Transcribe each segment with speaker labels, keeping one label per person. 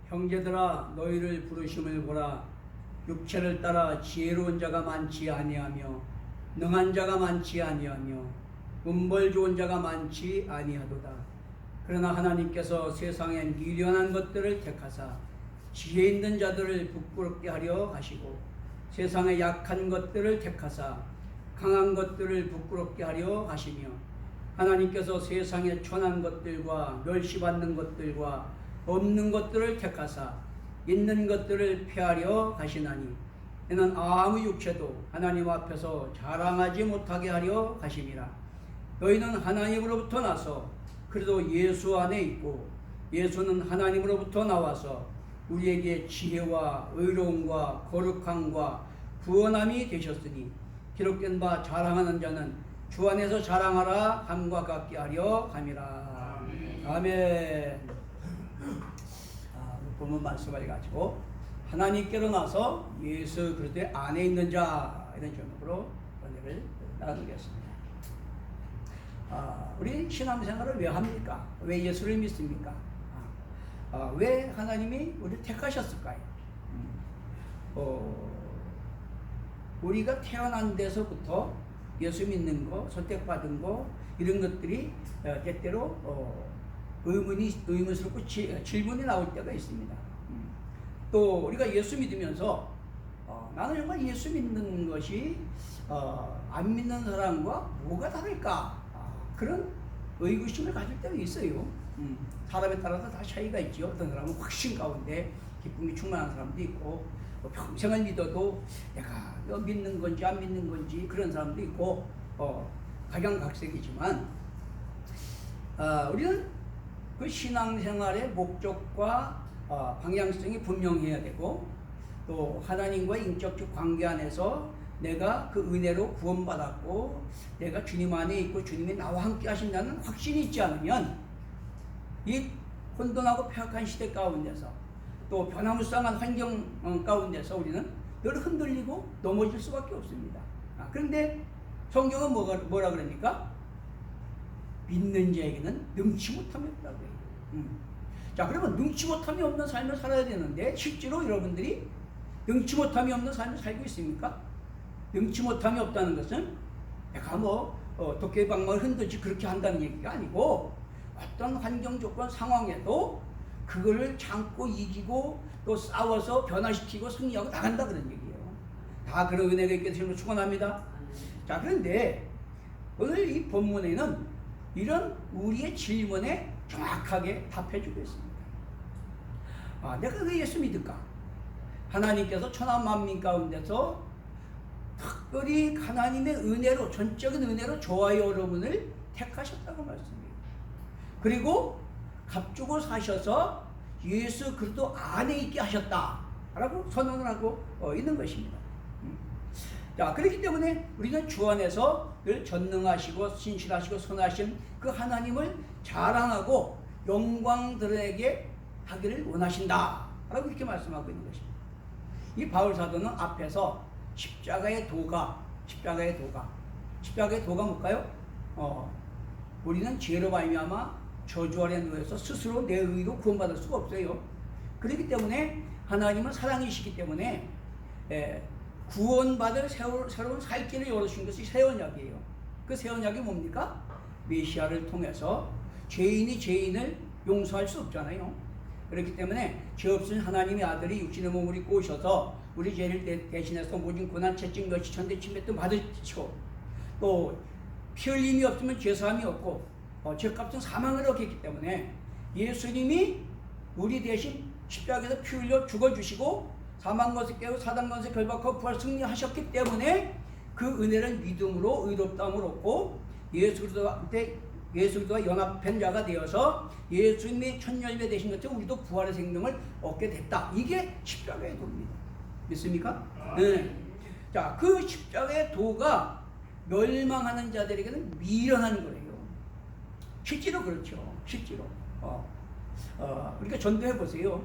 Speaker 1: 형제들아 너희를 부르심을 보라. 육체를 따라 지혜로운 자가 많지 아니하며 능한 자가 많지 아니하며 음벌 좋은 자가 많지 아니하도다. 그러나 하나님께서 세상에 미련한 것들을 택하사 지혜 있는 자들을 부끄럽게 하려 하시고 세상에 약한 것들을 택하사 강한 것들을 부끄럽게 하려 하시며 하나님께서 세상에 천한 것들과 멸시받는 것들과 없는 것들을 택하사 있는 것들을 폐하려 하시나니 이는 아무 육체도 하나님 앞에서 자랑하지 못하게 하려 하심이라. 너희는 하나님으로부터 나서 그래도 예수 안에 있고 예수는 하나님으로부터 나와서 우리에게 지혜와 의로움과 거룩함과 구원함이 되셨으니 기록된 바 자랑하는 자는 주 안에서 자랑하라 함과 같게 하려 함이라. 아멘. 본문 말씀을 가지고 하나님께로 나서 예수 그리스도의 안에 있는 자 이런 제목으로 은혜를 나누겠습니다. 우리 신앙생활을 왜 합니까? 왜 예수를 믿습니까? 왜 하나님이 우리를 택하셨을까요? 우리가 태어난 데서부터 예수 믿는 거, 선택받은 거 이런 것들이 때때로 의문스럽고 질문이 나올 때가 있습니다. 또 우리가 예수 믿으면서 나는 정말 예수 믿는 것이 안 믿는 사람과 뭐가 다를까? 그런 의구심을 가질 때가 있어요. 사람에 따라서 다 차이가 있죠. 어떤 사람은 확신 가운데 기쁨이 충만한 사람도 있고 평생을 믿어도 내가 믿는 건지 안 믿는 건지 그런 사람도 있고 각양각색이지만 우리는 그 신앙생활의 목적과 방향성이 분명해야 되고 또 하나님과의 인격적 관계 안에서 내가 그 은혜로 구원받았고 내가 주님 안에 있고 주님이 나와 함께 하신다는 확신이 있지 않으면 이 혼돈하고 폐악한 시대 가운데서 또 변화무쌍한 환경 가운데서 우리는 늘 흔들리고 넘어질 수밖에 없습니다. 그런데 성경은 뭐라 그러니까? 믿는 자에게는 능치 못함이 없다고 해요. 자, 그러면 능치 못함이 없는 삶을 살아야 되는데 실제로 여러분들이 능치 못함이 없는 삶을 살고 있습니까? 능치 못함이 없다는 것은 내가 도깨비 방망이를 흔들지 그렇게 한다는 얘기가 아니고 어떤 환경 조건 상황에도 그거를 참고 이기고 또 싸워서 변화시키고 승리하고 나간다 그런 얘기예요. 다 그런 은혜가 있게 되시는 걸 축원합니다. 자, 그런데 오늘 이 본문에는 이런 우리의 질문에 정확하게 답해주고 있습니다. 내가 왜 예수 믿을까? 하나님께서 천하 만민 가운데서 특별히 하나님의 은혜로 전적인 은혜로 저와 여러분을 택하셨다고 말씀해요. 그리고 값주고 사셔서 예수 그리스도 안에 있게 하셨다라고 선언을 하고 있는 것입니다. 자, 그렇기 때문에 우리는 주 안에서 늘 전능하시고 신실하시고 선하신 그 하나님을 자랑하고 영광들에게 하기를 원하신다라고 이렇게 말씀하고 있는 것입니다. 이 바울 사도는 앞에서 십자가의 도가 뭘까요? 우리는 죄로 말미암아 저주 아래 누워서 스스로 내 의로 구원받을 수가 없어요. 그렇기 때문에 하나님은 사랑이시기 때문에 구원받을 새로운 살 길을 열어주신 것이 새 언약이에요. 그 새 언약이 뭡니까? 메시아를 통해서 죄인이 죄인을 용서할 수 없잖아요. 그렇기 때문에 죄 없으신 하나님의 아들이 육신의 몸을 입고 오셔서 우리 죄를 대신해서 모진 고난 채찍 몇시 천대 침뱉도 받으시고 또 피 흘림이 없으면 죄사함이 없고 죄값은 사망을 얻게 했기 때문에 예수님이 우리 대신 십자가에서 피 흘려 죽어주시고 사망권세 깨고 사단권세 결박하고 부활 승리하셨기 때문에 그 은혜를 믿음으로 의롭다함을 얻고 예수 그리스도와 연합한 자가 되어서 예수님의 첫 열매 되신 것처럼 우리도 부활의 생명을 얻게 됐다. 이게 십자가의 도입니다. 믿습니까? 네. 자, 그 십자가의 도가 멸망하는 자들에게는 미련한 거예요. 실제로 그렇죠. 실제로. 그러니까 전도해 보세요.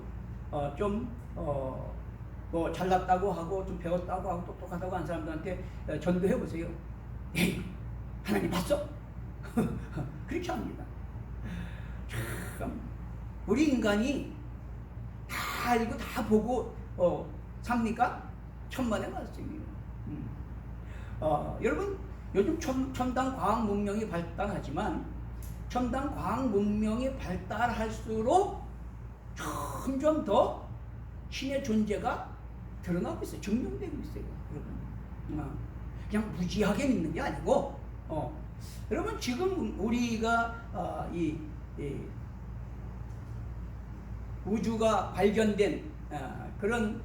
Speaker 1: 뭐 잘났다고 하고 좀 배웠다고 하고 똑똑하다고 한 사람들한테 전도해 보세요. 에이, 하나님 봤어? 그렇게 합니다. 참, 우리 인간이 다 알고 다 보고 삽니까? 천만의 말씀이에요. 여러분 요즘 첨단 과학 문명이 발달하지만 첨단 과학 문명이 발달할수록 점점 더 신의 존재가 드러나고 있어요. 증명되고 있어요. 여러분 그냥 무지하게 믿는 게 아니고 여러분 지금 우리가 이 우주가 발견된 그런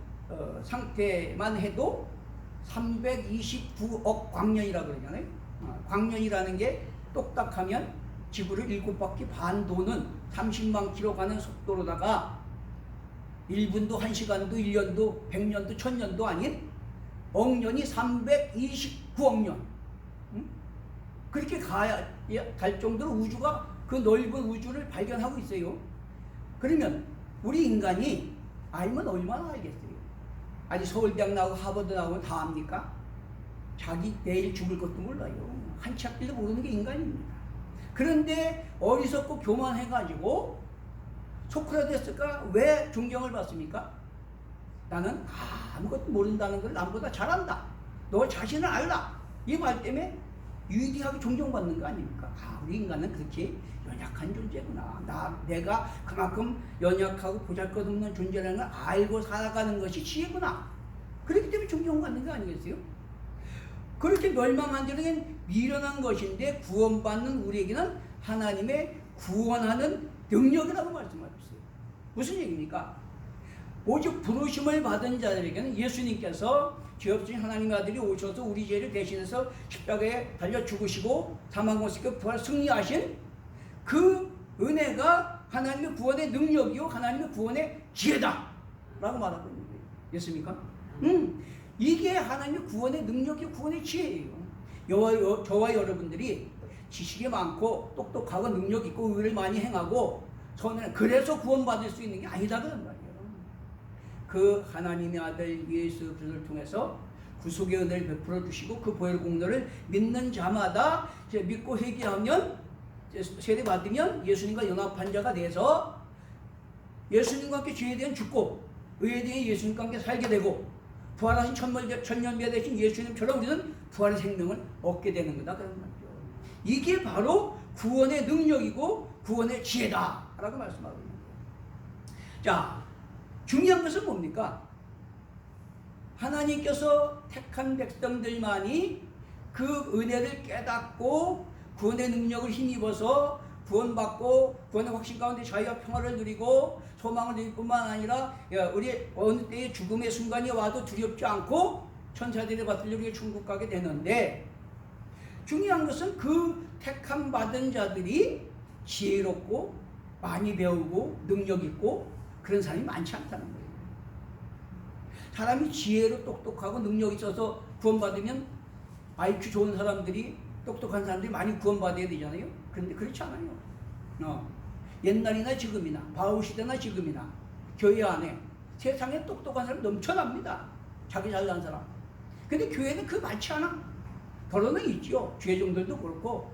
Speaker 1: 상태만 해도 329억 광년이라고 그러잖아요. 광년이라는 게 똑딱하면 지구를 7바퀴 반 도는 30만 킬로 가는 속도로다가 1분도 1시간도 1년도 100년도 1000년도 아닌 억년이 329억 년. 그렇게 갈 정도로 우주가 그 넓은 우주를 발견하고 있어요. 그러면 우리 인간이 알면 얼마나 알겠어요? 아니 서울대학 나오고 하버드 나오면 다 압니까? 자기 내일 죽을 것도 몰라요. 한 치 앞길도 모르는 게 인간입니다. 그런데 어리석고 교만해가지고 소크라테스가 왜 존경을 받습니까? 나는 아무것도 모른다는 걸 남보다 잘한다. 너 자신을 알라. 이 말 때문에 유의하게 존경받는 거 아닙니까? 우리 인간은 그렇게 연약한 존재구나. 내가 그만큼 연약하고 보잘것없는 존재라는 걸 알고 살아가는 것이 지혜구나. 그렇기 때문에 존경받는 거 아니겠어요? 그렇게 멸망한 자에게는 미련한 것인데 구원받는 우리에게는 하나님의 구원하는 능력이라고 말씀하고 있어요. 무슨 얘기입니까? 오직 부르심을 받은 자들에게는 예수님께서 죄 없으신 하나님의 아들이 오셔서 우리 죄를 대신해서 십자가에 달려 죽으시고 사망 못시켜 부활 승리하신 그 은혜가 하나님의 구원의 능력이요 하나님의 구원의 지혜다 라고 말하고 있는 거예요. 됐습니까? 이게 하나님의 구원의 능력이요 구원의 지혜예요. 저와 여러분들이 지식이 많고 똑똑하고 능력 있고 의를 많이 행하고 그래서 구원받을 수 있는 게 아니다 그런 말이에요. 그 하나님의 아들 예수 그리스도를 통해서 구속의 은혜를 베풀어 주시고 그 보혈 공로를 믿는 자마다 믿고 회개하면 세례 받으면 예수님과 연합한 자가 돼서 예수님과 함께 죄에 대한 죽고 의에 대해 예수님과 함께 살게 되고 부활하신 천년배 되신 예수님처럼 우리는 부활의 생명을 얻게 되는 거다 그런 말이죠. 이게 바로 구원의 능력이고 구원의 지혜다 라고 말씀하고 있는 거예요. 자, 중요한 것은 뭡니까? 하나님께서 택한 백성들만이 그 은혜를 깨닫고 구원의 능력을 힘입어서 구원받고 구원의 확신 가운데 자유와 평화를 누리고 소망을 누릴 뿐만 아니라 우리 어느 때의 죽음의 순간이 와도 두렵지 않고 천사들이 받들려 우리가 천국 가게 되는데 중요한 것은 그 택함 받은 자들이 지혜롭고 많이 배우고 능력 있고 그런 사람이 많지 않다는 거예요. 사람이 지혜로 똑똑하고 능력 있어서 구원받으면 IQ 좋은 사람들이 똑똑한 사람들이 많이 구원받아야 되잖아요. 그런데 그렇지 않아요. 옛날이나 지금이나 바울 시대나 지금이나 교회 안에 세상에 똑똑한 사람 넘쳐납니다. 자기 잘난 사람. 근데 교회는 그거 많지 않아. 더러는 있죠. 죄종들도 그렇고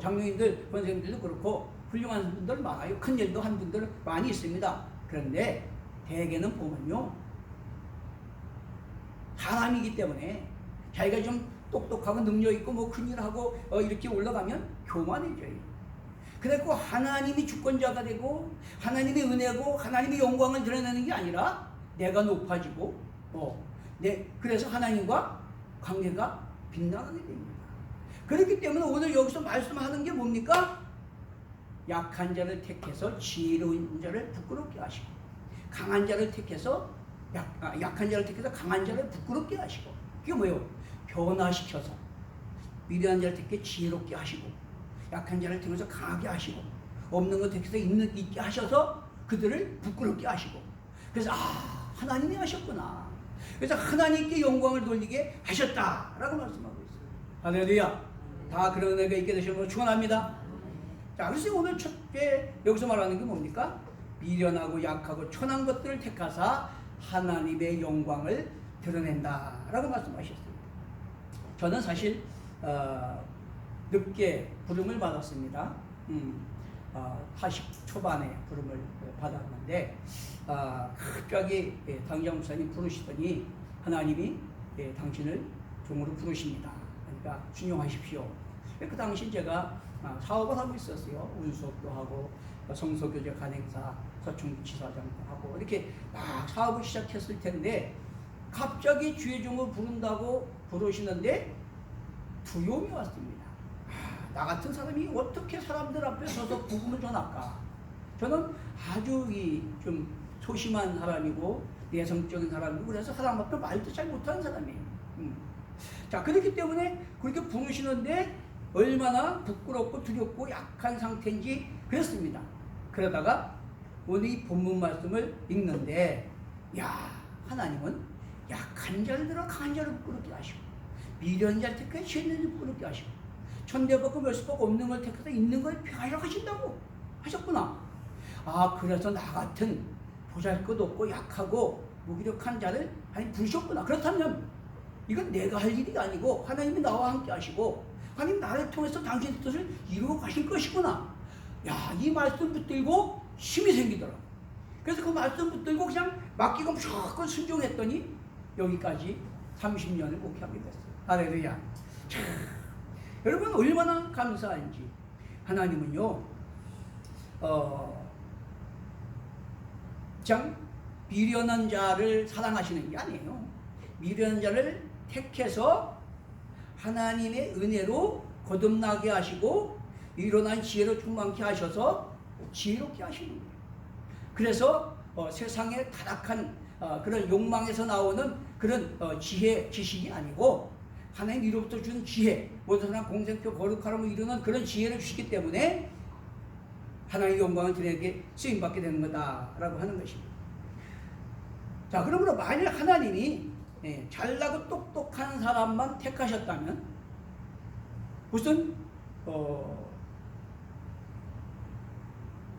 Speaker 1: 장로님들, 권사님들도 그렇고 훌륭한 분들 많아요. 큰 일도 한 분들 많이 있습니다. 그런데 대개는 보면요 사람이기 때문에 자기가 좀 똑똑하고 능력 있고 뭐 큰일하고 이렇게 올라가면 교만해져요. 그래서 하나님이 주권자가 되고 하나님의 은혜고 하나님의 영광을 드러내는 게 아니라 내가 높아지고 그래서 하나님과 관계가 빗나가게 됩니다. 그렇기 때문에 오늘 여기서 말씀하는 게 뭡니까? 약한 자를 택해서 지혜로운 자를 부끄럽게 하시고 강한 자를 택해서 약한 자를 택해서 강한 자를 부끄럽게 하시고 그게 뭐예요? 변화시켜서 미련한 자를 택해 지혜롭게 하시고 약한 자를 택해서 강하게 하시고 없는 것 택해서 있게 하셔서 그들을 부끄럽게 하시고 그래서 하나님이 하셨구나. 그래서 하나님께 영광을 돌리게 하셨다라고 말씀하고 있어요. 할렐루야. 다 그런 은혜가 있게 되시는 걸 축원합니다. 자, 그래서 오늘 첫째 여기서 말하는 게 뭡니까? 미련하고 약하고 천한 것들을 택하사 하나님의 영광을 드러낸다라고 말씀하셨습니다. 저는 사실 늦게 부름을 받았습니다. 40 초반에 부름을 받았는데 갑자기 당장 목사님 부르시더니 하나님이 당신을 종으로 부르십니다. 그러니까 순종하십시오. 그 당시 제가 사업을 하고 있었어요. 운수업도 하고 성서교제 간행사, 서충지사장도 하고 이렇게 막 사업을 시작했을 텐데 갑자기 주의 종을 부른다고 부르시는데 두려움이 왔습니다. 나 같은 사람이 어떻게 사람들 앞에 서서 복음을 전할까? 저는 아주 좀 소심한 사람이고 내성적인 사람이고 그래서 사람 앞에 말도 잘 못하는 사람이에요. 자, 그렇기 때문에 그렇게 부르시는데 얼마나 부끄럽고 두렵고 약한 상태인지 그랬습니다. 그러다가 오늘 이 본문 말씀을 읽는데 하나님은 약한 자를 들어 강한 자를 부끄럽게 하시고 미련한 자를 택해 죄인을 부끄럽게 하시고 천대받고 멸시받고 없는 걸 택해서 있는 걸 폐하려 하신다고 하셨구나. 그래서 나 같은 보잘것없고 약하고 무기력한 자를 하나님 부르셨구나. 그렇다면 이건 내가 할 일이 아니고 하나님이 나와 함께 하시고 하나님 나를 통해서 당신의 뜻을 이루어 가실 것이구나. 이 말씀 붙들고 힘이 생기더라고. 그래서 그 말씀 붙들고 그냥 맡기고 무조건 순종했더니 여기까지 30년을 목회하게 됐어요. 할렐루야. 여러분 얼마나 감사한지. 하나님은요 그냥 미련한 자를 사랑하시는 게 아니에요. 미련한 자를 택해서 하나님의 은혜로 거듭나게 하시고 일어난 지혜로 충만케 하셔서 지혜롭게 하시는 거예요. 그래서 세상의 타락한 그런 욕망에서 나오는 그런 지혜, 지식이 아니고 하나님 이로부터 준 지혜, 모든 사람 공생표 거룩하라고 이루는 그런 지혜를 주시기 때문에 하나님의 영광을 드리게 쓰임받게 되는 거다라고 하는 것입니다. 자, 그러므로 만일 하나님이 잘나고 똑똑한 사람만 택하셨다면 무슨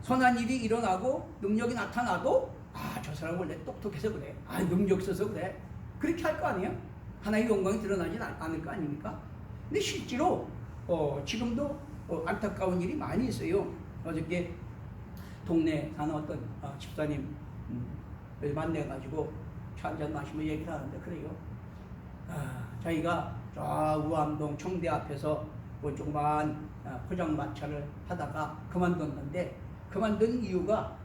Speaker 1: 선한 일이 일어나고 능력이 나타나도 저 사람 원래 똑똑해서 그래, 능력 있어서 그래, 그렇게 할 거 아니에요? 하나님의 영광이 드러나지 않을 거 아닙니까? 근데 실제로 지금도 안타까운 일이 많이 있어요. 어저께 동네 사는 어떤 집사님을 만나가지고 차 한잔 마시며 얘기를 하는데 그래요. 자기가 저 우암동 청대 앞에서 뭐 조그만 포장마차를 하다가 그만뒀는데 그만둔 이유가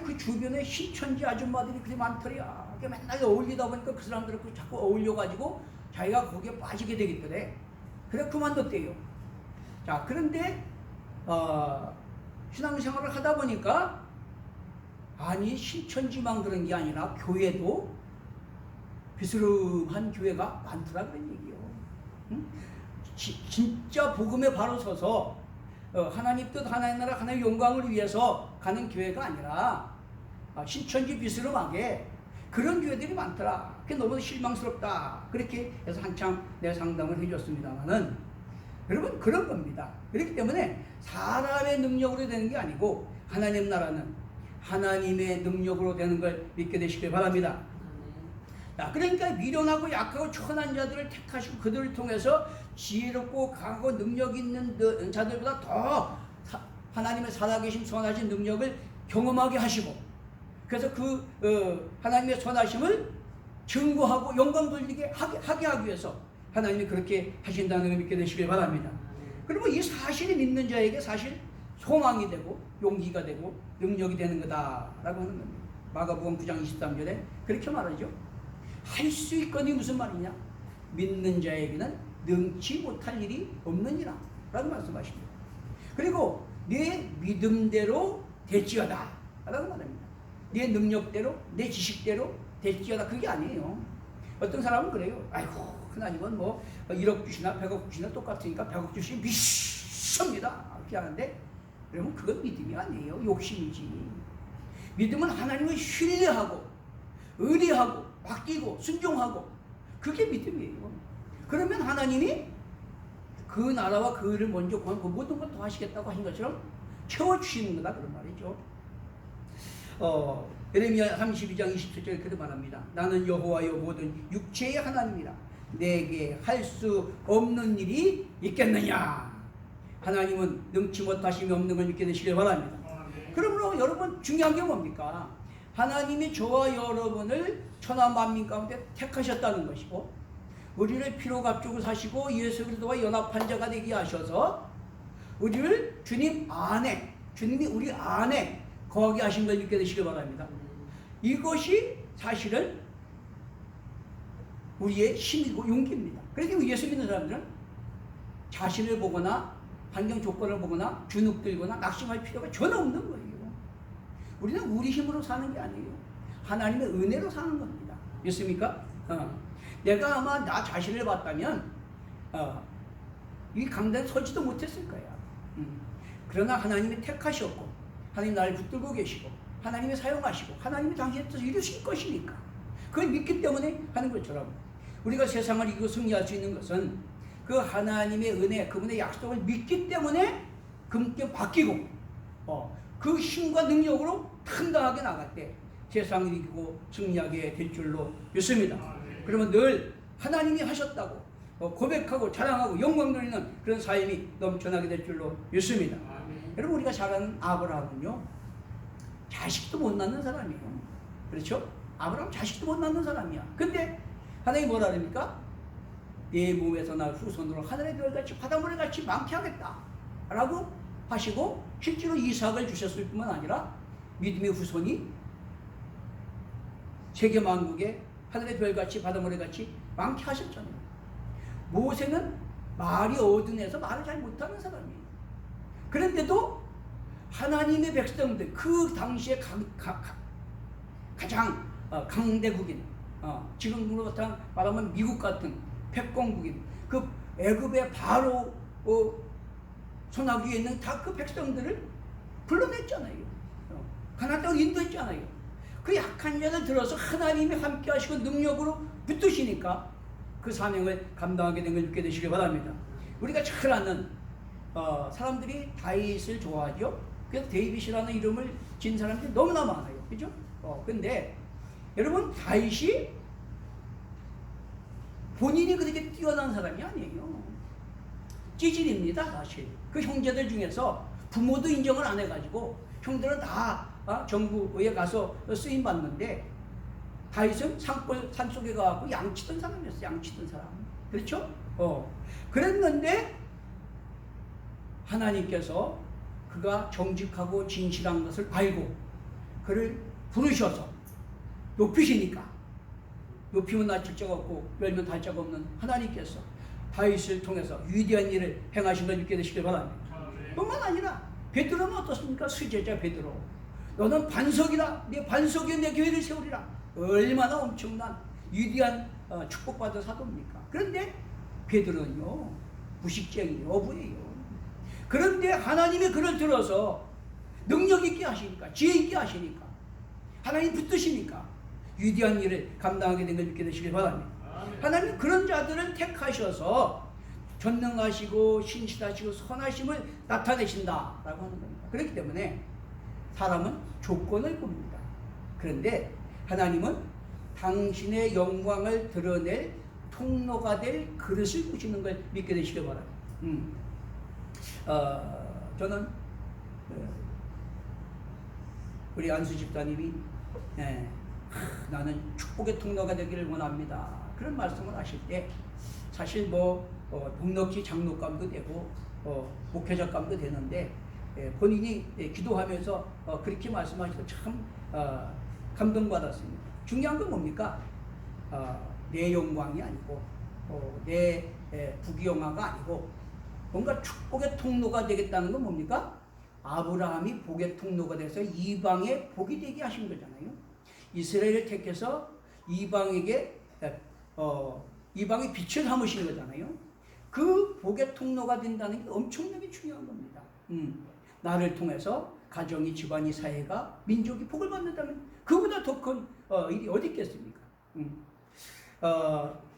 Speaker 1: 그 주변에 신천지 아줌마들이 그렇게 많더래요. 맨날 어울리다 보니까 그 사람들하고 자꾸 어울려가지고 자기가 거기에 빠지게 되겠더래. 그래 그만뒀대요. 자, 그런데 신앙생활을 하다 보니까 신천지만 그런 게 아니라 교회도 비스름한 교회가 많더라 그런 얘기요. 진짜 복음에 바로 서서 하나님 뜻, 하나님 나라, 하나님 영광을 위해서 가는 교회가 아니라 신천지 비스름하게 그런 교회들이 많더라. 그게 너무 실망스럽다. 그렇게 해서 한참 내 상담을 해줬습니다만은 여러분 그런 겁니다. 그렇기 때문에 사람의 능력으로 되는 게 아니고 하나님 나라는 하나님의 능력으로 되는 걸 믿게 되시길 바랍니다. 그러니까 미련하고 약하고 천한 자들을 택하시고 그들을 통해서 지혜롭고 강하고 능력 있는 자들보다 더 하나님의 살아계신 선하신 능력을 경험하게 하시고 그래서 하나님의 선하심을 증거하고 영광 돌리게 하게 하기 위해서 하나님이 그렇게 하신다는 걸 믿게 되시길 바랍니다. 그리고 이 사실이 믿는 자에게 사실 소망이 되고 용기가 되고 능력이 되는 거다라고 하는 겁니다. 마가복음 9장 23절에 그렇게 말하죠. 할 수 있거니 무슨 말이냐? 믿는 자에게는 능치 못할 일이 없느니라 라고 말씀하십니다. 그리고 내 믿음대로 될지어다 라고 말합니다. 내 능력대로 내 지식대로 될지어다 그게 아니에요. 어떤 사람은 그래요. 하나님은 뭐 1억 주시나 100억 주시나 똑같으니까 100억 주시면 믿습니다 이렇게 하는데 그러면 그건 믿음이 아니에요. 욕심이지. 믿음은 하나님을 신뢰하고 의리하고 맡기고 순종하고 그게 믿음이에요. 그러면 하나님이 그 나라와 그 의를 먼저 구하면 그 모든 걸 더 하시겠다고 하신 것처럼 채워주시는 거다 그런 말이죠. 예레미야 32장 27절에 그렇게 말합니다. 나는 여호와여 모든 육체의 하나님이라 내게 할 수 없는 일이 있겠느냐. 하나님은 능치 못하심이 없는 걸 믿게 되시길 바랍니다. 그러므로 여러분 중요한 게 뭡니까? 하나님이 저와 여러분을 천하 만민 가운데 택하셨다는 것이고, 우리를 피로 값주고 사시고 예수 그리스도와 연합한 자가 되게 하셔서 우리를 주님 안에, 주님이 우리 안에 거하게 하신 걸 믿게 되시길 바랍니다. 이것이 사실은 우리의 힘이고 용기입니다. 그래서 예수 믿는 사람들은 자신을 보거나 환경 조건을 보거나 주눅들거나 낙심할 필요가 전혀 없는 거예요. 우리는 우리 힘으로 사는 게 아니에요. 하나님의 은혜로 사는 겁니다. 믿습니까? 내가 아마 나 자신을 봤다면 이 강단에 서지도 못했을 거야. 그러나 하나님이 택하셨고 하나님 나를 붙들고 계시고 하나님이 사용하시고 하나님이 당신의 뜻을 이루실 것이니까 그걸 믿기 때문에 하는 것처럼 우리가 세상을 이기고 승리할 수 있는 것은 그 하나님의 은혜, 그분의 약속을 믿기 때문에 그분께 바뀌고 그 힘과 능력으로 당당하게 나갈 때 세상을 이기고 승리하게 될 줄로 믿습니다. 그러면 늘 하나님이 하셨다고 고백하고 자랑하고 영광 돌리는 그런 삶이 넘쳐나게 될 줄로 믿습니다. 여러분, 우리가 잘 아는 아브라함은요, 자식도 못 낳는 사람이에요. 그렇죠? 아브라함 자식도 못 낳는 사람이야. 근데 하나님이 뭐라 그럽니까? 내 몸에서 날 후손으로 하늘의 별같이 바닷물에 같이 많게 하겠다 라고 하시고 실제로 이삭을 주셨을 뿐만 아니라 믿음의 후손이 세계 만국에 하늘의 별같이 바닷물에 같이 많게 하셨잖아요. 모세는 말이 어둔해서 말을 잘 못하는 사람이에요. 그런데도 하나님의 백성들, 그 당시에 가장 강대국인, 지금으로 말하면 미국 같은 패권국인, 그 애굽의 바로 손아귀 위에 있는 다 그 백성들을 불러냈잖아요. 가나안 땅을 인도했잖아요. 그 약한 자를 들어서 하나님이 함께 하시고 능력으로 붙드시니까 그 사명을 감당하게 된 걸 믿게 되시길 바랍니다. 우리가 잘 아는 사람들이 다윗을 좋아하죠. 그래서 데이빗이라는 이름을 진 사람들이 너무나 많아요. 그죠? 근데 여러분, 다윗이 본인이 그렇게 뛰어난 사람이 아니에요. 찌질입니다, 사실. 그 형제들 중에서 부모도 인정을 안 해가지고 형들은 다 정부에 가서 쓰임 받는데 다윗은 산속에 가고 양치던 사람이었어요. 양치던 사람. 그렇죠? 그랬는데 하나님께서 그가 정직하고 진실한 것을 알고 그를 부르셔서 높이시니까, 높이면 낮출 자가 없고 열면 달 자가 없는 하나님께서 다윗을 통해서 위대한 일을 행하신 걸 믿게 되시길 바랍니다. 뿐만 아니라 베드로는 어떻습니까? 수제자 베드로, 너는 반석이다. 내 반석이 내 교회를 세우리라. 얼마나 엄청난 위대한 축복받은 사도입니까? 그런데 베드로는요, 무식쟁이 어부예요. 그런데 하나님이 그를 들어서 능력 있게 하시니까, 지혜 있게 하시니까, 하나님 붙드시니까 위대한 일을 감당하게 된 걸 믿게 되시길 바랍니다. 하나님 그런 자들을 택하셔서 전능하시고 신실하시고 선하심을 나타내신다라고 하는 겁니다. 그렇기 때문에 사람은 조건을 봅니다. 그런데 하나님은 당신의 영광을 드러낼 통로가 될 그릇을 보시는 걸 믿게 되시길 바랍니다. 저는 우리 안수 집사님이 나는 축복의 통로가 되기를 원합니다, 그런 말씀을 하실 때 사실 동력지 장로감도 되고 목회자감도 되는데 본인이 기도하면서 그렇게 말씀하시고 참 감동받았습니다. 중요한 건 뭡니까? 내 영광이 아니고 내 부귀영화가 아니고 뭔가 축복의 통로가 되겠다는 건 뭡니까? 아브라함이 복의 통로가 돼서 이방의 복이 되게 하신 거잖아요. 이스라엘을 택해서 이방에게 이방의 빛을 삼으신 거잖아요. 그 복의 통로가 된다는 게 엄청나게 중요한 겁니다. 나를 통해서 가정이, 집안이, 사회가, 민족이 복을 받는다면 그보다 더 큰 일이 어디 있겠습니까?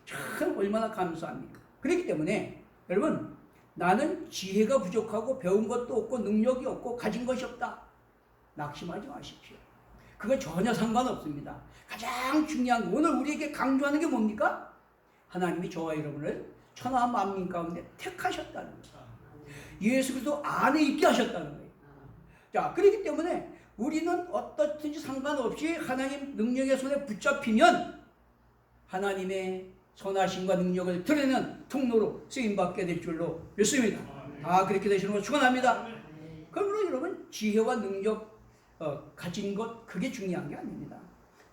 Speaker 1: 참 얼마나 감사합니까? 그렇기 때문에 여러분, 나는 지혜가 부족하고 배운 것도 없고 능력이 없고 가진 것이 없다, 낙심하지 마십시오. 그거 전혀 상관없습니다. 가장 중요한 거, 오늘 우리에게 강조하는 게 뭡니까? 하나님이 저와 여러분을 천하 만민 가운데 택하셨다는 거예요. 예수 그리스도 안에 있게 하셨다는 거예요. 자, 그렇기 때문에 우리는 어떻든지 상관없이 하나님 능력의 손에 붙잡히면 하나님의 선하심과 능력을 드러내는 통로로 쓰임받게 될 줄로 믿습니다. 그렇게 되시는 걸 축원합니다. 그러므로 여러분, 지혜와 능력 가진 것, 그게 중요한 게 아닙니다.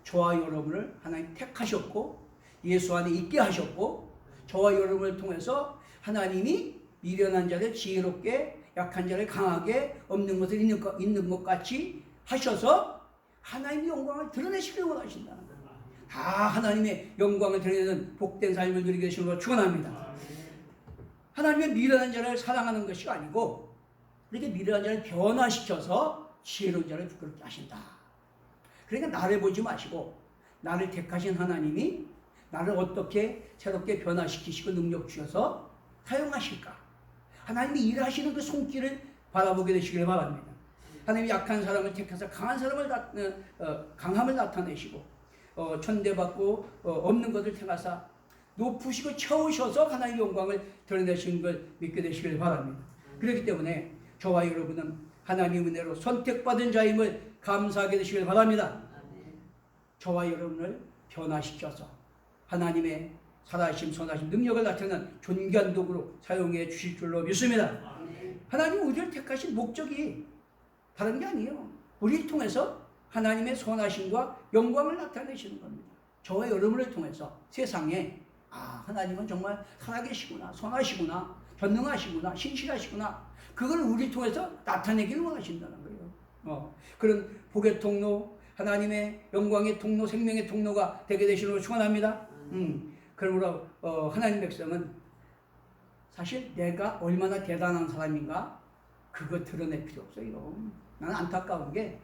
Speaker 1: 저와 여러분을 하나님 택하셨고 예수 안에 있게 하셨고, 저와 여러분을 통해서 하나님이 미련한 자를 지혜롭게, 약한 자를 강하게, 없는 것을 있는 것 같이 하셔서 하나님의 영광을 드러내시길 원하신다는 거예요. 다 하나님의 영광을 드러내는 복된 삶을 누리게 되시는 걸 축원합니다. 하나님의 미련한 자를 사랑하는 것이 아니고, 이렇게 미련한 자를 변화시켜서 지혜로운 자를 부끄럽게 하신다. 그러니까 나를 보지 마시고 나를 택하신 하나님이 나를 어떻게 새롭게 변화시키시고 능력 주셔서 사용하실까, 하나님이 일하시는 그 손길을 바라보게 되시길 바랍니다. 하나님이 약한 사람을 택해서 강한 사람을 강함을 나타내시고, 천대받고 없는 것을 택하사 높으시고 채우셔서 하나님의 영광을 드러내시는 걸 믿게 되시길 바랍니다. 그렇기 때문에 저와 여러분은 하나님의 은혜로 선택받은 자임을 감사하게 되시길 바랍니다. 저와 여러분을 변화시켜서 하나님의 살아심, 선하심, 능력을 나타내는 존귀한 도구로 사용해 주실 줄로 믿습니다. 하나님 우리를 택하신 목적이 다른 게 아니에요. 우리를 통해서 하나님의 선하심과 영광을 나타내시는 겁니다. 저와 여러분을 통해서 세상에 하나님은 정말 살아계시구나, 선하시구나, 전능하시구나, 신실하시구나, 그걸 우리 통해서 나타내기를 원하신다는 거예요. 그런 복의 통로, 하나님의 영광의 통로, 생명의 통로가 되게 되시는 걸 축원합니다. 그러므로 하나님 백성은 사실 내가 얼마나 대단한 사람인가 그거 드러낼 필요 없어요. 나는 안타까운 게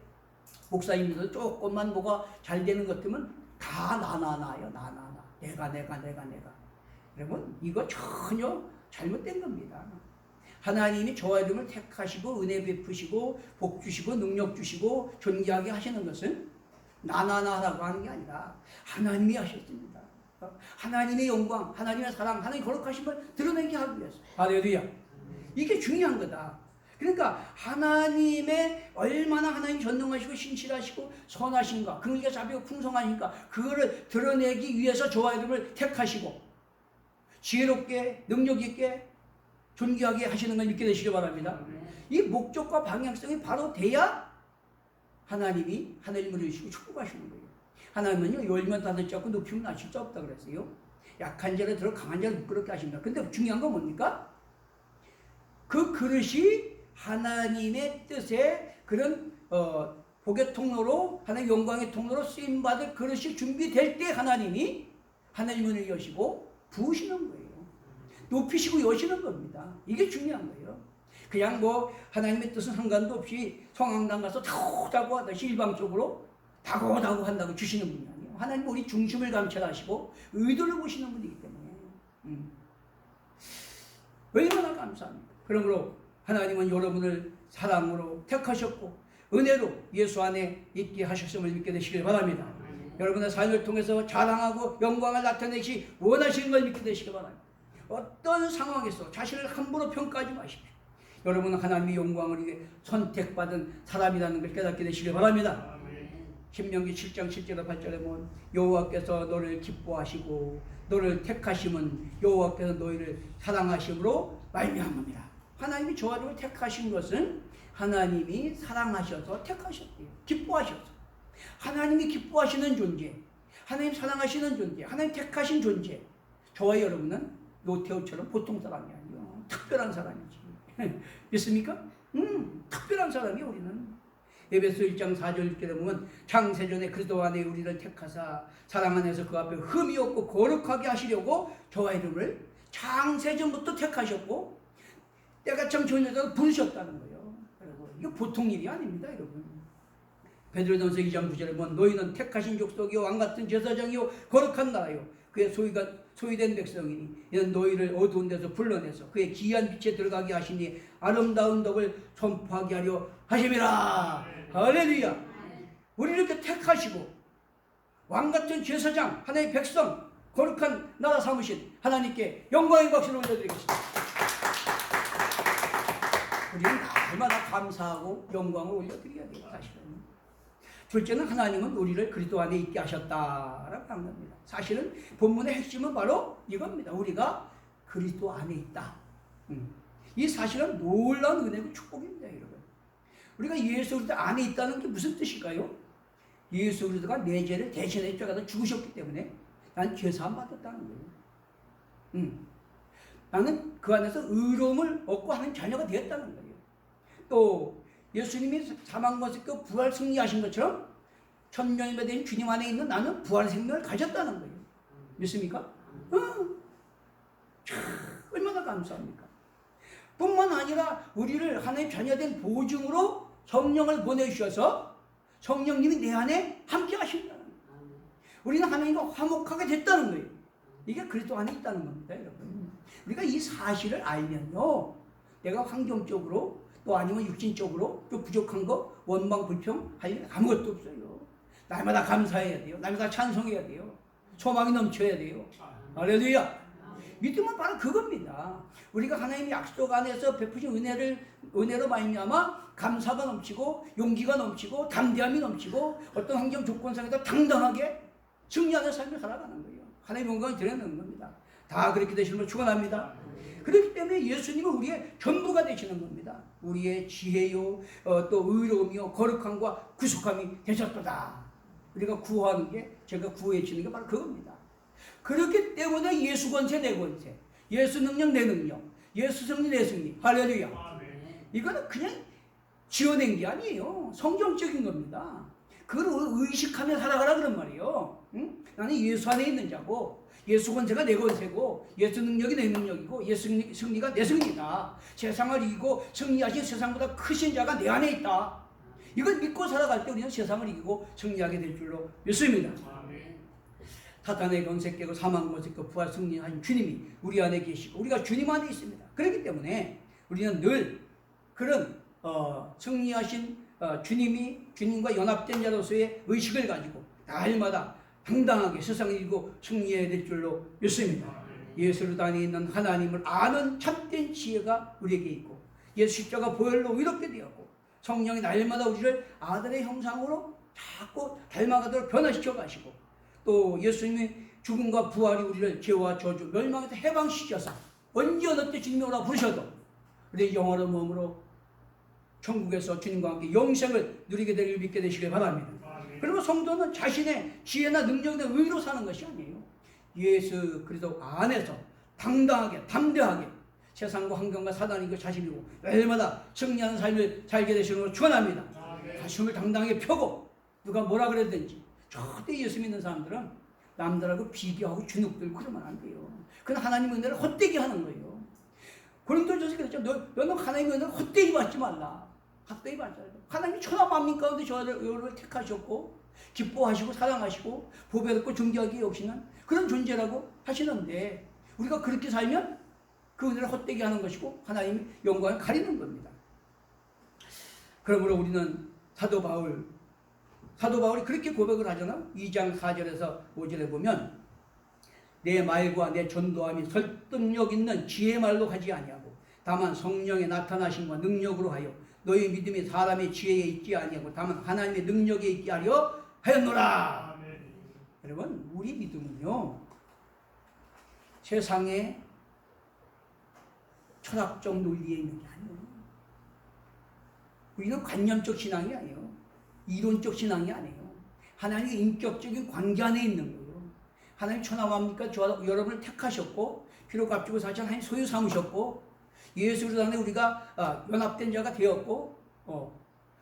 Speaker 1: 목사님들도 조금만 뭐가 잘 되는 것 같으면 다 나요. 내가. 여러분, 이거 전혀 잘못된 겁니다. 하나님이 저와 여러분을 택하시고 은혜 베푸시고 복 주시고 능력 주시고 존귀하게 하시는 것은 나라고 하는 게 아니라 하나님이 하셨습니다. 하나님의 영광, 하나님의 사랑, 하나님의 거룩하심을 드러내게 하기 위해서. 할렐루야. 이게 중요한 거다. 그러니까 하나님의 얼마나 하나님 전능하시고 신실하시고 선하신가, 긍휼과 자비가 풍성하니까 그거를 드러내기 위해서 저와 여러분을 택하시고 지혜롭게 능력 있게 존귀하게 하시는 걸 믿게 되시기 바랍니다. 이 목적과 방향성이 바로 돼야 하나님이 하늘을 누리시고 축복하시는 거예요. 하나님은요, 열면 닫을 자 없고 높이면 낮출 자 없다 그랬어요. 약한 자를 들어 강한 자를 부끄럽게 하십니다. 근데 중요한 건 뭡니까? 그 그릇이 하나님의 뜻에 그런 복의 통로로, 하나님의 영광의 통로로 쓰임받을 그릇이 준비될 때 하나님이 하늘 문을 여시고 부으시는 거예요. 높이시고 여시는 겁니다. 이게 중요한 거예요. 그냥 뭐 하나님의 뜻은 상관도 없이 성황당 가서 다고 하듯이 일방적으로 다고 한다고 주시는 분이 아니에요. 하나님 우리 중심을 감찰하시고 의도를 보시는 분이기 때문에 얼마나 감사합니다. 그러므로 하나님은 여러분을 사랑으로 택하셨고 은혜로 예수 안에 있게 하셨음을 믿게 되시길 바랍니다. 여러분의 삶을 통해서 자랑하고 영광을 나타내시 원하시는 걸 믿게 되시길 바랍니다. 어떤 상황에서 자신을 함부로 평가하지 마십시오. 여러분은 하나님의 영광을 위해 선택받은 사람이라는 걸 깨닫게 되시길 바랍니다. 신명기 7장 7절에 8절에 보면 여호와께서 너를 기뻐하시고 너를 택하심은 여호와께서 너희를 사랑하심으로 말미암습니다. 하나님이 저와 여러분을 택하신 것은 하나님이 사랑하셔서 택하셨대요. 기뻐하셔서. 하나님이 기뻐하시는 존재, 하나님 사랑하시는 존재, 하나님 택하신 존재. 저와 여러분은 노태우처럼 보통 사람이 아니에요. 특별한 사람이지. 믿습니까? 특별한 사람이에요. 우리는 에베소 1장 4절 읽게 보면 창세전에 그리스도 안에 우리를 택하사 사랑 안에서 그 앞에 흠이 없고 거룩하게 하시려고 저와 여러분을 창세전부터 택하셨고 때가 참 좋은 여자로 부르셨다는 거예요. 그리고 이거 보통 일이 아닙니다, 여러분. 베드로전서 2장 9절에 보면 너희는 택하신 족속이요 왕같은 제사장이요 거룩한 나라요 그의 소유된 백성이니 이는 너희를 어두운 데서 불러내서 그의 기이한 빛에 들어가게 하시니 아름다운 덕을 선포하게 하려 하심이라. 할렐루야. 우리를 이렇게 택하시고 왕같은 제사장, 하나님의 백성, 거룩한 나라 삼으신 하나님께 영광의 박수를 올려드리겠습니다. 우리는 날마다 감사하고 영광을 올려드려야 돼요. 사실은. 둘째는 하나님은 우리를 그리스도 안에 있게 하셨다라고 하는 겁니다. 사실은 본문의 핵심은 바로 이겁니다. 우리가 그리스도 안에 있다. 이 사실은 놀라운 은혜고 축복입니다, 여러분. 우리가 예수 그리스도 안에 있다는 게 무슨 뜻일까요? 예수 그리스도가 내 죄를 대신해 주셔서 죽으셨기 때문에 난 죄사함 받았다는 거예요. 나는 그 안에서 의로움을 얻고 하는 자녀가 되었다는 거예요. 또 예수님이 사망과 부활 승리하신 것처럼 천년이 된 주님 안에 있는 나는 부활 생명을 가졌다는 거예요. 믿습니까? 얼마나 감사합니까? 뿐만 아니라 우리를 하나님 자녀된 보증으로 성령을 보내주셔서 성령님이 내 안에 함께 하신다는 거예요. 우리는 하나님과 화목하게 됐다는 거예요. 이게 그리스도 안에 있다는 겁니다, 여러분. 우리가 이 사실을 알면요, 내가 환경적으로 또 아니면 육신적으로 또 부족한 거 원망 불평 할 일 아무것도 없어요. 날마다 감사해야 돼요. 날마다 찬송해야 돼요. 소망이 넘쳐야 돼요. 할렐루야. 믿음은 바로 그겁니다. 우리가 하나님의 약속 안에서 베푸신 은혜로 말미암아 감사가 넘치고 용기가 넘치고 담대함이 넘치고 어떤 환경 조건 상에서 당당하게 승리하는 삶을 살아가는 거예요. 하나님의 영광을 드러내는 겁니다. 다 그렇게 되시는 걸 축원합니다. 그렇기 때문에 예수님은 우리의 전부가 되시는 겁니다. 우리의 지혜요, 또 의로움이요, 거룩함과 구속함이 되셨도다. 우리가 구하는 게, 제가 구해 주는 게 바로 그겁니다. 그렇기 때문에 예수 권세 내 권세, 예수 능력 내 능력, 예수 승리 내 승리, 할렐루야. 이거는 그냥 지어낸 게 아니에요. 성경적인 겁니다. 그걸 의식하며 살아가라 그런 말이에요. 응? 나는 예수 안에 있는 자고, 예수 권세가 내 권세고, 예수 능력이 내 능력이고, 예수 승리가 내 승리다. 세상을 이기고 승리하신 세상보다 크신 자가 내 안에 있다. 이걸 믿고 살아갈 때 우리는 세상을 이기고 승리하게 될 줄로 믿습니다. 사탄의 권세 깨고 사망 권세 깨고 부활 승리하신 주님이 우리 안에 계시고 우리가 주님 안에 있습니다. 그렇기 때문에 우리는 늘 그런 승리하신 주님과 연합된 자로서의 의식을 가지고 날마다 당당하게 세상을 이기고 승리해야 될 줄로 믿습니다. 예수를 안에 있는 하나님을 아는 참된 지혜가 우리에게 있고 예수 십자가 보혈로 의롭게 되었고 성령이 날마다 우리를 아들의 형상으로 자꾸 닮아가도록 변화시켜 가시고 또 예수님의 죽음과 부활이 우리를 죄와 저주 멸망에서 해방시켜서 언제 어느 때 주님이 오라 부르셔도 우리의 영원한 몸으로 천국에서 주님과 함께 영생을 누리게 되기를 믿게 되시길 바랍니다. 그리고 성도는 자신의 지혜나 능력이나 의로 사는 것이 아니에요. 예수 그리스도 안에서 당당하게 담대하게 세상과 환경과 사단이고 자신이고 날마다 승리하는 삶을 살게 되시는 걸 축원합니다. 가슴을 당당하게 펴고 누가 뭐라 그랬든지 절대 예수 믿는 사람들은 남들하고 비교하고 주눅들고 그러면 안 돼요. 그건 하나님의 은혜를 헛되게 하는 거예요. 고린도전서 그랬죠. 너는 하나님의 은혜를 헛되게 받지 말라. 헛되게 받지 말라. 하나님이 천하 만민 가운데 저를 택하셨고 기뻐하시고 사랑하시고 보배롭고 존귀하게 여기시는 그런 존재라고 하시는데 우리가 그렇게 살면 그 은혜를 헛되게 하는 것이고 하나님의 영광을 가리는 겁니다. 그러므로 우리는 사도 바울이 그렇게 고백을 하잖아. 2장 4절에서 5절에 보면 내 말과 내 전도함이 설득력 있는 지혜 말로 하지 아니하고 다만 성령의 나타나심과 능력으로 하여 너희 믿음이 사람의 지혜에 있지 아니하고 다만 하나님의 능력에 있게 하려 하였노라. 여러분 우리 믿음은요 세상의 철학적 논리에 있는 게 아니에요. 우리는 관념적 신앙이 아니에요. 이론적 신앙이 아니에요. 하나님의 인격적인 관계 안에 있는 거예요. 하나님 천하만민과 여러분을 택하셨고 피로 값주고 사실 하나님 소유 삼으셨고 예수 그리스도 안에 우리가 연합된 자가 되었고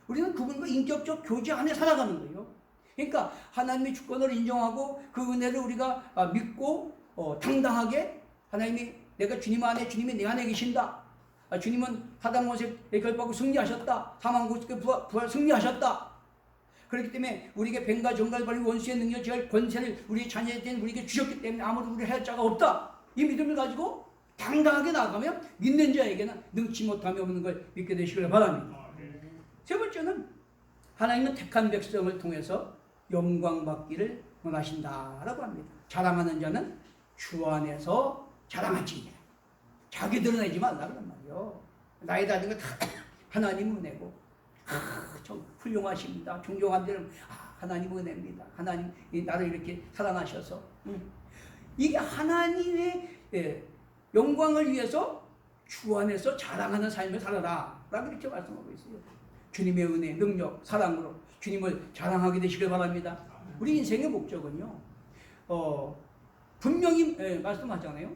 Speaker 1: 우리는 그분과 인격적 교제 안에 살아가는 거예요. 그러니까 하나님의 주권을 인정하고 그 은혜를 우리가 믿고 당당하게 하나님이 내가 주님 안에 주님이 내 안에 계신다. 주님은 사단권세 결박하고 승리하셨다. 사망권세 부활 승리하셨다. 그렇기 때문에 우리에게 뱀과 정갈을 벌린 원수의 능력 제할 권세를 우리의 자녀에 대한 우리에게 주셨기 때문에 아무도 우리를 해할 자가 없다. 이 믿음을 가지고 당당하게 나아가면 믿는 자에게는 능치 못함이 없는 걸 믿게 되시길 바랍니다. 세 번째는 하나님은 택한 백성을 통해서 영광 받기를 원하신다라고 합니다. 자랑하는 자는 주 안에서 자랑할지니라. 자기 드러내지 말라 그런 말이요. 나이 다진 거 다 하나님 은혜고, 참 훌륭하십니다. 존경한 데는 하나님 은혜입니다. 하나님 나를 이렇게 사랑하셔서, 이게 하나님의 영광을 위해서 주 안에서 자랑하는 삶을 살아라 라고 이렇게 말씀하고 있어요. 주님의 은혜, 능력, 사랑으로 주님을 자랑하게 되시길 바랍니다. 우리 인생의 목적은요, 분명히 말씀하잖아요.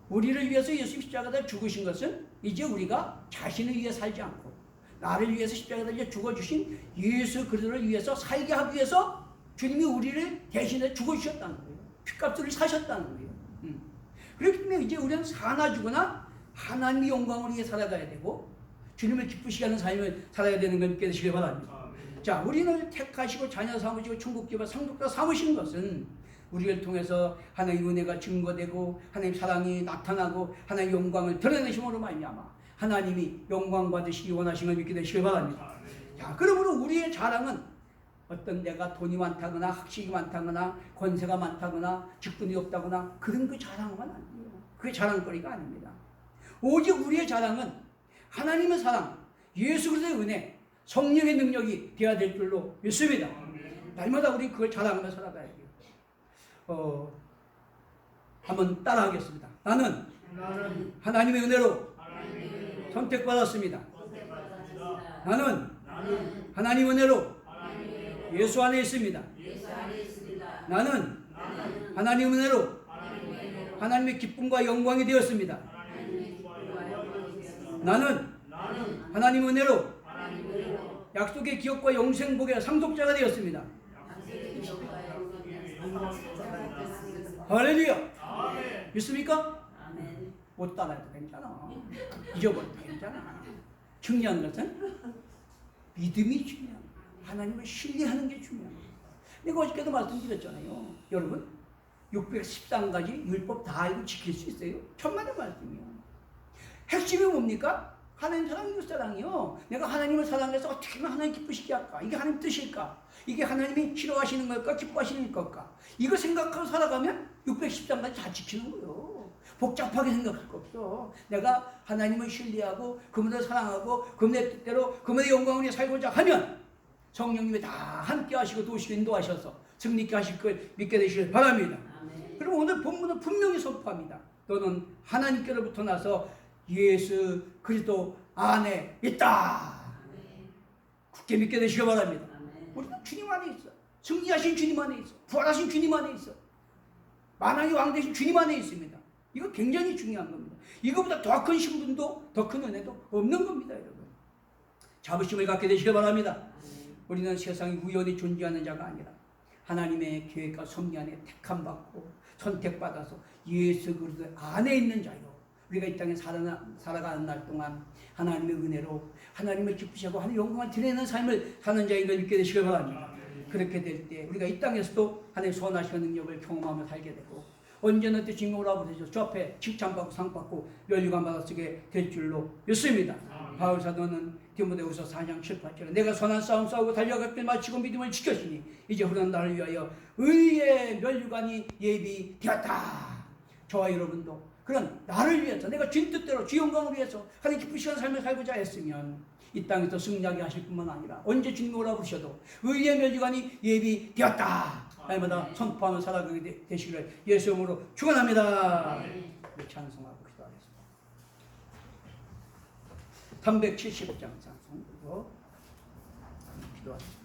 Speaker 1: 우리를 위해서 예수 십자가에 죽으신 것은 이제 우리가 자신을 위해 살지 않고 나를 위해서 십자가에 죽어주신 예수 그리스도를 위해서 살게 하기 위해서 주님이 우리를 대신해 죽어주셨다는 거예요. 핏값을 사셨다는 거예요. 그렇기 때문에 이제 우리는 사나 죽으나 하나님의 영광을 위해 살아가야 되고 주님을 기쁘시게 하는 삶을 살아야 되는 걸 믿게 되시길 바랍니다. 자, 우리를 택하시고 자녀 삼으시고 천국교회 상속자 삼으신 것은 우리를 통해서 하나님의 은혜가 증거되고 하나님의 사랑이 나타나고 하나님의 영광을 드러내심으로 말미암아 하나님이 영광 받으시기 원하시는 걸 믿게 되시길 바랍니다. 자, 그러므로 우리의 자랑은 어떤 내가 돈이 많다거나 학식이 많다거나 권세가 많다거나 직분이 없다거나 그런 그 자랑은 아니에요. 그게 자랑거리가 아닙니다. 오직 우리의 자랑은 하나님의 사랑, 예수 그리스도의 은혜, 성령의 능력이 되어야 될 줄로 믿습니다. 날마다 우리 그걸 자랑하며 살아가야 돼요. 한번 따라하겠습니다. 나는 하나님의 은혜로 선택받았습니다. 나는 하나님의 은혜로 예수 안에 있습니다. 나는 하나님의 은혜로 하나님의 기쁨과 영광이 되었습니다. 나는 하나님의 은혜로 약속의 기업과 영생복의 상속자가 되었습니다. 할렐루야! 믿습니까? 못 따라해도 괜찮아. 잊어버려도 괜찮아. 중요한 것은 믿음이 중요합니다. 하나님을 신뢰하는 게 중요합니다. 내가 어저께도 말씀드렸잖아요. 여러분, 613가지 율법 다 알고 지킬 수 있어요? 천만의 말씀이요. 핵심이 뭡니까? 하나님 사랑, 이웃 사랑이요. 내가 하나님을 사랑해서 어떻게 하면 하나님 기쁘시게 할까? 이게 하나님 뜻일까? 이게 하나님이 싫어하시는 걸까? 기뻐하시는 걸까? 이거 생각하고 살아가면 613가지 다 지키는 거예요. 복잡하게 생각할 거 없어. 내가 하나님을 신뢰하고 그분을 사랑하고 그분의 뜻대로 그분의 영광을 위해 살고자 하면 성령님이 다 함께 하시고 도우시고 인도하셔서 승리케 하실 걸 믿게 되시길 바랍니다. 그럼 오늘 본문은 분명히 선포합니다. 너는 하나님께로부터 나서 예수 그리스도 안에 있다. 굳게 믿게 되시길 바랍니다. 우리는 주님 안에 있어. 승리하신 주님 안에 있어. 부활하신 주님 안에 있어. 만왕의 왕 되신 주님 안에 있습니다. 이거 굉장히 중요한 겁니다. 이거보다 더 큰 신분도 더 큰 은혜도 없는 겁니다, 여러분. 자부심을 갖게 되시길 바랍니다. 우리는 세상에 우연히 존재하는 자가 아니라 하나님의 계획과 섭리 안에 택함받고 선택받아서 예수 그리스도 안에 있는 자요. 우리가 이 땅에 살아가는 날 동안 하나님의 은혜로 하나님을 기쁘시고 하나님의 영광을 드리는 삶을 사는 자인 걸 믿게 되시길 바랍니다. 그렇게 될 때 우리가 이 땅에서도 하나님의 선하신 능력을 경험하며 살게 되고 언제나 때 징후라고 되죠. 저 앞에 칭찬받고 상받고 멸류관 받아쓰게 될 줄로 믿습니다. 바울 사도는 디모데후서 4장 7, 8절에 내가 선한 싸움 싸우고 달려갈 길 마치고 믿음을 지켰으니 이제 흐르는 날을 위하여 의의 멸류관이 예비되었다. 저와 여러분도 그런 나를 위해서 내가 주님 뜻대로 주 영광을 위해서 하나님 기쁘시는 삶을 살고자 했으면 이 땅에서 승리하게 하실 뿐만 아니라 언제 주님 오라 부르셔도 의의 멸류관이 예비되었다. 날마다 선포하며 살아가게 되시기를 예수 이름으로 축원합니다. 찬송하고 기도하겠습니다. 370장 찬송 그리고 기도하겠습니다.